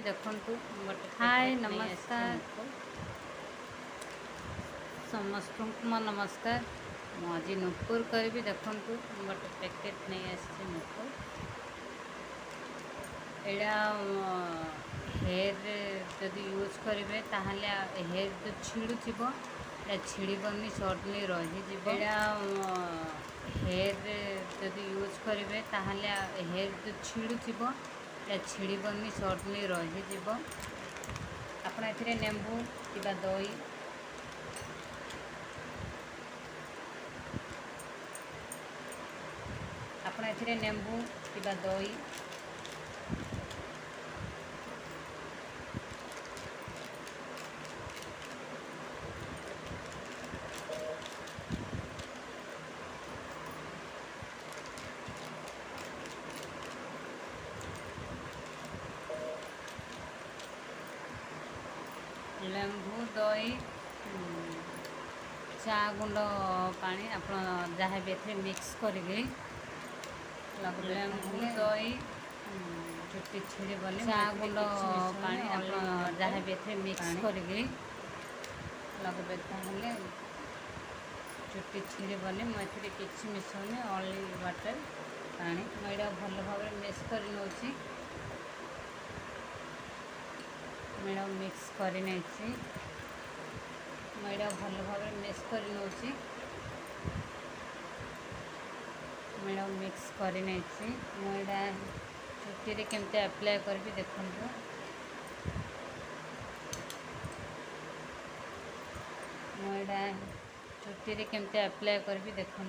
देखंतु हाय नमस्कार समस्त मो नमस्कार मुझे नुपुर करी देखंतु गोटे पैकेट नहीं आसी नुपुर एड़ा हेयर जदि यूज करेंगे ताहले हेयर जो छिड़ू थी छिड़बनी सडनली रही एड़ा हेयर जदि यूज करेंगे ताहले हेयर जो छिड़ू थी छिड़बनी सडनली रही आपण ए नेंबू कि दही आपण ए नेंबू कि दही लेंबू दही चा गुंड पानी आप जहाँ भी ए मिक्स करेंगे लेंबू दही चुट्टी छिड़बनी चा गुंड पानी आप जहाँ भी ए मिक्स करेंगे लगभग ताहले चुट्टी छिड़बनी मुझे किसी मिसौनी ओनली वाटर पानी मुझे भल भाव मिक्स कर नौची मैडम मिक्स कर मैडम भल भाव मिक्स कर नौची मैडम मिक्स कर मुझा चुट्टी केमती अप्लाई करी देखु मुझा चुट्टी केमती अप्लाई करी देखु